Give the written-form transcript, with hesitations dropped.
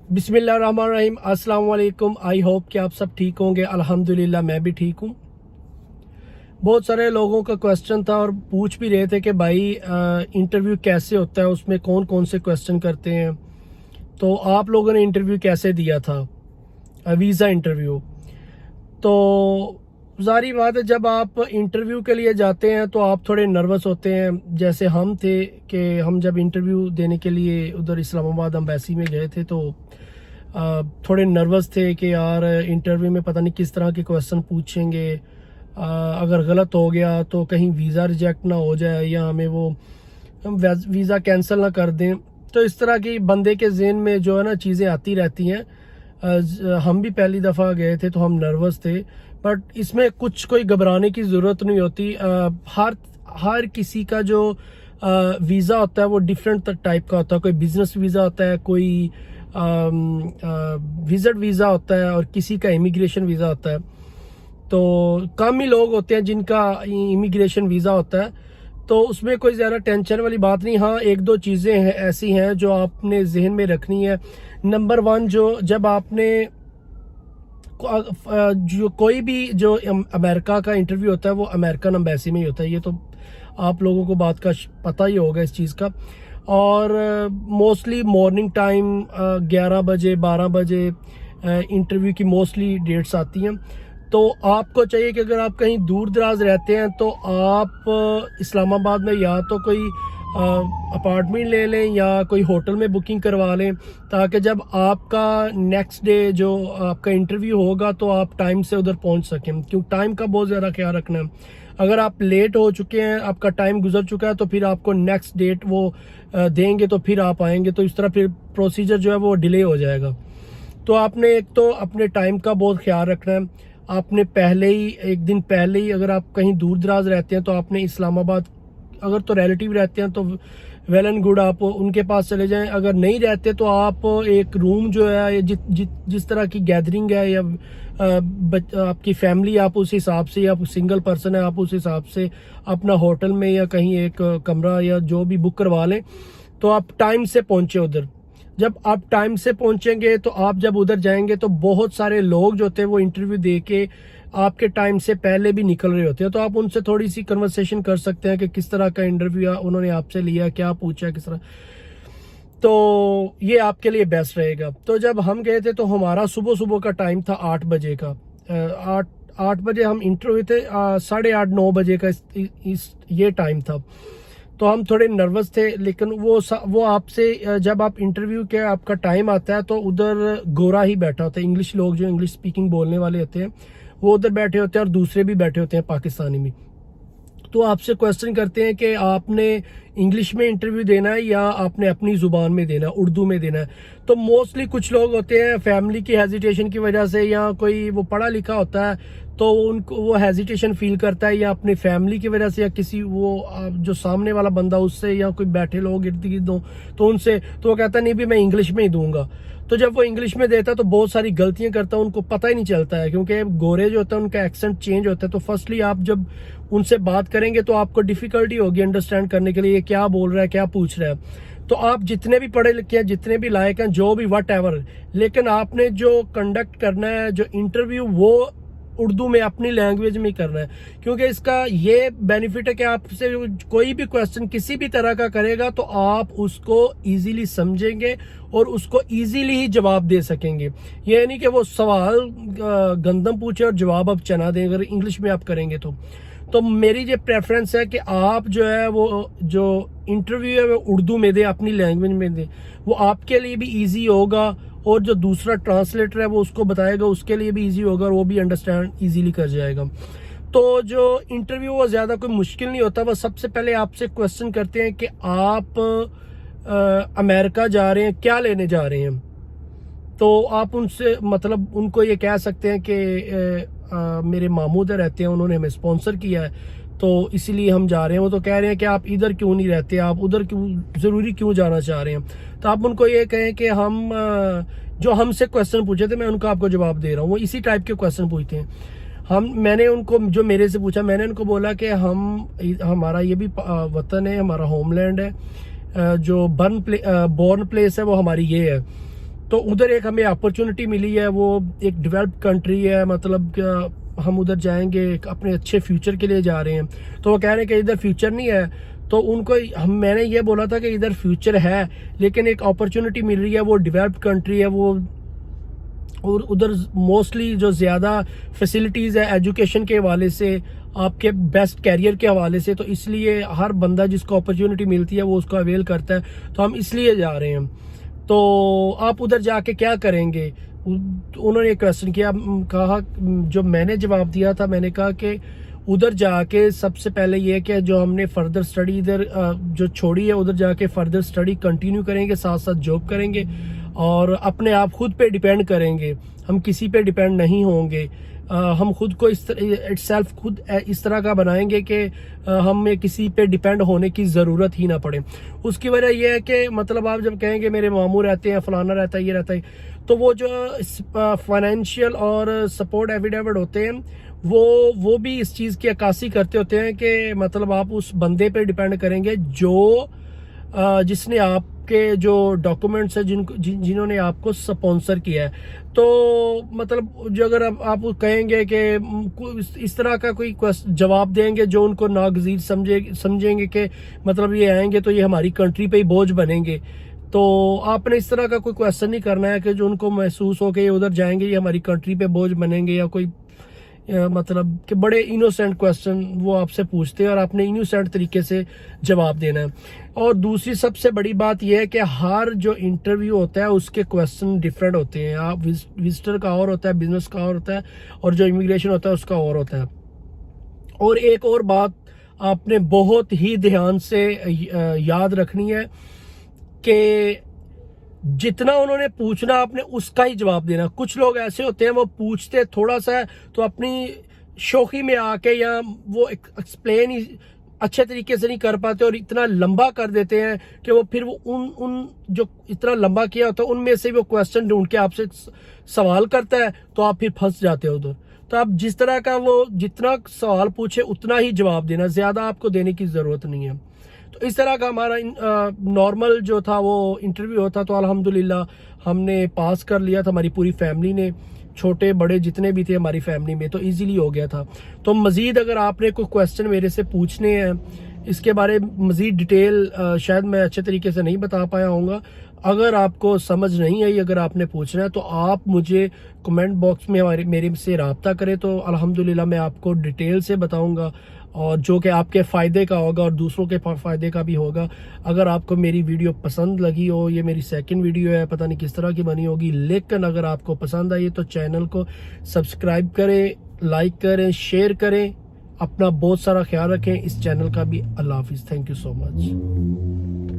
बिस्मिल्लाहिर्रहमानिर्रहीम, अस्सलाम वालेकुम। आई होप कि आप सब ठीक होंगे। अल्हम्दुलिल्लाह मैं भी ठीक हूँ। बहुत सारे लोगों का क्वेश्चन था और पूछ भी रहे थे कि भाई इंटरव्यू कैसे होता है, उसमें कौन कौन से क्वेश्चन करते हैं। तो आप लोगों ने इंटरव्यू कैसे दिया था, वीज़ा इंटरव्यू। तो ज़ाहिर बात है, जब आप इंटरव्यू के लिए जाते हैं तो आप थोड़े नर्वस होते हैं। जैसे हम थे कि हम जब इंटरव्यू देने के लिए उधर इस्लामाबाद एम्बेसी में गए थे तो थोड़े नर्वस थे कि यार इंटरव्यू में पता नहीं किस तरह के क्वेश्चन पूछेंगे। अगर गलत हो गया तो कहीं वीज़ा रिजेक्ट ना हो जाए या हमें वो वीज़ा कैंसिल ना कर दें। तो इस तरह की बंदे के ज़हन में जो है ना चीज़ें आती रहती हैं। हम भी पहली दफ़ा गए थे तो हम नर्वस थे, बट इसमें कुछ कोई घबराने की ज़रूरत नहीं होती। हर किसी का जो वीज़ा होता है वो डिफरेंट टाइप का होता है। कोई बिजनेस वीज़ा होता है, कोई विजिट वीज़ा होता है और किसी का इमिग्रेशन वीज़ा होता है। तो कम ही लोग होते हैं जिनका इमिग्रेशन वीज़ा होता है, तो उसमें कोई ज़्यादा टेंशन वाली बात नहीं। हाँ, एक दो चीज़ें ऐसी हैं जो आपने जहन में रखनी है। नंबर वन, जो जब आपने जो कोई भी जो अमेरिका का इंटरव्यू होता है वो अमेरिकन एम्बेसी में ही होता है। ये तो आप लोगों को बात का पता ही होगा इस चीज़ का। और मोस्टली मॉर्निंग टाइम 11 बजे 12 बजे इंटरव्यू की मोस्टली डेट्स आती हैं। तो आपको चाहिए कि अगर आप कहीं दूर दराज रहते हैं तो आप इस्लामाबाद में या तो कोई अपार्टमेंट ले लें या कोई होटल में बुकिंग करवा लें, ताकि जब आपका नेक्स्ट डे जो आपका इंटरव्यू होगा तो आप टाइम से उधर पहुंच सकें। क्योंकि टाइम का बहुत ज़्यादा ख्याल रखना है। अगर आप लेट हो चुके हैं, आपका टाइम गुजर चुका है, तो फिर आपको नेक्स्ट डेट वो देंगे तो फिर आप आएंगे, तो इस तरह फिर प्रोसीजर जो है वो डिले हो जाएगा। तो आपने एक तो अपने टाइम का बहुत ख्याल रखना है। आपने पहले ही एक दिन पहले ही, अगर आप कहीं दूर दराज रहते हैं तो आपने इस्लामाबाद, अगर तो रिलेटिव रहते हैं तो वेल एंड गुड, आप उनके पास चले जाएं। अगर नहीं रहते तो आप एक रूम जो है जिस तरह की गैदरिंग है या आपकी फैमिली, आप उस हिसाब से, या सिंगल पर्सन है आप उस हिसाब से अपना होटल में या कहीं एक कमरा या जो भी बुक करवा लें। तो आप टाइम से पहुंचे उधर। जब आप टाइम से पहुंचेंगे तो आप जब उधर जाएंगे तो बहुत सारे लोग जो होते हैं वो इंटरव्यू दे के आपके टाइम से पहले भी निकल रहे होते हैं। तो आप उनसे थोड़ी सी कन्वर्सेशन कर सकते हैं कि किस तरह का इंटरव्यू उन्होंने आपसे लिया, क्या पूछा, किस तरह। तो ये आपके लिए बेस्ट रहेगा। तो जब हम गए थे तो हमारा सुबह सुबह का टाइम था 8 बजे का। 8 बजे हम इंटरव्यू थे, 8:30 9 बजे का ये टाइम था। तो हम थोड़े नर्वस थे, लेकिन वो आपसे जब आप इंटरव्यू के आपका टाइम आता है तो उधर गोरा ही बैठा होता है। इंग्लिश लोग जो इंग्लिश स्पीकिंग बोलने वाले होते हैं वो उधर बैठे होते हैं और दूसरे भी बैठे होते हैं पाकिस्तानी में। तो आपसे क्वेश्चन करते हैं कि आपने इंग्लिश में इंटरव्यू देना है या आपने अपनी ज़ुबान में देना है, उर्दू में देना है। तो मोस्टली कुछ लोग होते हैं फैमिली की हेजिटेशन की वजह से, या कोई वो पढ़ा लिखा होता है तो उनको वो हेजिटेशन फील करता है, या अपनी फैमिली की वजह से, या किसी वो जो सामने वाला बंदा उससे, या कोई बैठे लोग इर्द गिर्द हो तो उनसे, तो वो कहता नहीं भी मैं इंग्लिश में ही दूंगा। तो जब वो इंग्लिश में देता है तो बहुत सारी गलतियां करता है, उनको पता ही नहीं चलता है, क्योंकि गोरे जो होता है उनका एक्सेंट चेंज होता है। तो फर्स्टली आप जब उनसे बात करेंगे तो आपको डिफिकल्टी होगी अंडरस्टैंड करने के लिए ये क्या बोल रहा है, क्या पूछ रहा है। तो आप जितने भी पढ़े लिखे हैं, जितने भी लायक हैं, जो भी वट एवर, लेकिन आपने जो कंडक्ट करना है, जो इंटरव्यू, वो उर्दू में अपनी लैंग्वेज में ही करना है। क्योंकि इसका ये बेनिफिट है कि आपसे कोई भी क्वेश्चन किसी भी तरह का करेगा तो आप उसको इजीली समझेंगे और उसको इजीली ही जवाब दे सकेंगे। ये नहीं कि वो सवाल गंदम पूछे और जवाब आप चना दें, अगर इंग्लिश में आप करेंगे तो मेरी ये प्रेफरेंस है कि आप जो है वो जो इंटरव्यू है वो उर्दू में दे, अपनी लैंग्वेज में दे। वो आपके लिए भी ईजी होगा और जो दूसरा ट्रांसलेटर है वो उसको बताएगा, उसके लिए भी इजी होगा और वो भी अंडरस्टैंड इजीली कर जाएगा। तो जो इंटरव्यू वो ज़्यादा कोई मुश्किल नहीं होता। वो सबसे पहले आपसे क्वेश्चन करते हैं कि आप अमेरिका जा रहे हैं, क्या लेने जा रहे हैं। तो आप उनसे मतलब उनको ये कह सकते हैं कि मेरे मामू उधर रहते हैं, उन्होंने हमें स्पॉन्सर किया है तो इसीलिए हम जा रहे हैं। वो तो कह रहे हैं कि आप इधर क्यों नहीं रहते, आप उधर क्यों ज़रूरी क्यों जाना चाह रहे हैं। तो आप उनको ये कहें कि हम जो हमसे क्वेश्चन पूछे थे मैं उनका आपको जवाब दे रहा हूँ। वो इसी टाइप के क्वेश्चन पूछते हैं। मैंने उनको जो मेरे से पूछा, मैंने उनको बोला कि हमारा ये भी वतन है, हमारा होमलैंड है, जो बोर्न प्लेस है वो हमारी ये है। تو ادھر ایک ہمیں اپرچونٹی ملی ہے, وہ ایک ڈیولپڈ کنٹری ہے, مطلب کہ ہم ادھر جائیں گے اپنے اچھے فیوچر کے لیے جا رہے ہیں. تو وہ کہہ رہے ہیں کہ ادھر فیوچر نہیں ہے, تو ان کو میں نے یہ بولا تھا کہ ادھر فیوچر ہے لیکن ایک اپرچونٹی مل رہی ہے, وہ ڈیولپڈ کنٹری ہے, وہ اور ادھر موسٹلی جو زیادہ فیسلٹیز ہے ایجوکیشن کے حوالے سے, آپ کے بیسٹ کیریئر کے حوالے سے, تو اس لیے ہر بندہ جس کو اپرچونٹی ملتی ہے وہ اس کو اویل کرتا ہے. تو ہم اس لیے جا رہے ہیں. تو آپ ادھر جا کے کیا کریں گے, انہوں نے کویسچن کیا, کہا جو میں نے جواب دیا تھا, میں نے کہا کہ ادھر جا کے سب سے پہلے یہ کہ جو ہم نے فردر سٹڈی ادھر جو چھوڑی ہے, ادھر جا کے فردر سٹڈی کنٹینیو کریں گے, ساتھ ساتھ جاب کریں گے اور اپنے آپ خود پہ ڈیپینڈ کریں گے. ہم کسی پہ ڈیپینڈ نہیں ہوں گے, ہم خود کو خود اس طرح کا بنائیں گے کہ ہمیں کسی پہ ڈیپینڈ ہونے کی ضرورت ہی نہ پڑے. اس کی وجہ یہ ہے کہ مطلب آپ جب کہیں گے میرے ماموں رہتے ہیں, فلانا رہتا ہے, یہ رہتا ہے, تو وہ جو فائنینشیل اور سپورٹ ایفیڈیوٹ ہوتے ہیں وہ بھی اس چیز کی عکاسی کرتے ہوتے ہیں کہ مطلب آپ اس بندے پہ ڈیپینڈ کریں گے جو جس نے آپ کے جو ڈاکومنٹس ہیں جنہوں نے آپ کو سپانسر کیا ہے. تو مطلب جو اگر آپ کہیں گے کہ اس طرح کا کوئی جواب دیں گے جو ان کو ناگزیر سمجھیں گے کہ مطلب یہ آئیں گے تو یہ ہماری کنٹری پہ ہی بوجھ بنیں گے, تو آپ نے اس طرح کا کوئی کویسچن نہیں کرنا ہے کہ جو ان کو محسوس ہو کہ یہ ادھر جائیں گے یہ ہماری کنٹری پہ بوجھ بنیں گے, یا کوئی مطلب کہ بڑے انوسینٹ کویسچن وہ آپ سے پوچھتے ہیں اور آپ نے انوسینٹ طریقے سے جواب دینا ہے. اور دوسری سب سے بڑی بات یہ ہے کہ ہر جو انٹرویو ہوتا ہے اس کے کویسچن ڈفرینٹ ہوتے ہیں. آپ وزٹر کا اور ہوتا ہے, بزنس کا اور ہوتا ہے, اور جو امیگریشن ہوتا ہے اس کا اور ہوتا ہے. اور ایک اور بات آپ نے بہت ہی دھیان سے یاد رکھنی ہے کہ جتنا انہوں نے پوچھنا آپ نے اس کا ہی جواب دینا. کچھ لوگ ایسے ہوتے ہیں وہ پوچھتے تھوڑا سا تو اپنی شوخی میں آ کے یا وہ ایکسپلین ہی اچھے طریقے سے نہیں کر پاتے اور اتنا لمبا کر دیتے ہیں کہ وہ پھر وہ ان جو اتنا لمبا کیا ہوتا ہے ان میں سے وہ کویسچن ڈھونڈ کے آپ سے سوال کرتا ہے تو آپ پھر پھنس جاتے ہو ادھر. تو آپ جس طرح کا وہ جتنا سوال پوچھے اتنا ہی جواب دینا, زیادہ آپ کو دینے کی ضرورت نہیں ہے. تو اس طرح کا ہمارا نارمل جو تھا وہ انٹرویو ہوتا, تو الحمدللہ ہم نے پاس کر لیا تھا, ہماری پوری فیملی نے, چھوٹے بڑے جتنے بھی تھے ہماری فیملی میں, تو ایزیلی ہو گیا تھا. تو مزید اگر آپ نے کوئی کویسچن میرے سے پوچھنے ہیں اس کے بارے مزید ڈیٹیل شاید میں اچھے طریقے سے نہیں بتا پایا ہوں گا. اگر آپ کو سمجھ نہیں آئی, اگر آپ نے پوچھنا ہے تو آپ مجھے کمنٹ باکس میں میرے سے رابطہ کریں, تو الحمدللہ میں آپ کو ڈیٹیل سے بتاؤں گا, اور جو کہ آپ کے فائدے کا ہوگا اور دوسروں کے فائدے کا بھی ہوگا. اگر آپ کو میری ویڈیو پسند لگی ہو, یہ میری سیکنڈ ویڈیو ہے, پتہ نہیں کس طرح کی بنی ہوگی, لیکن اگر آپ کو پسند آئی تو چینل کو سبسکرائب کریں, لائک کریں, شیئر کریں. اپنا بہت سارا خیال رکھیں, اس چینل کا بھی. اللہ حافظ. Thank you so much.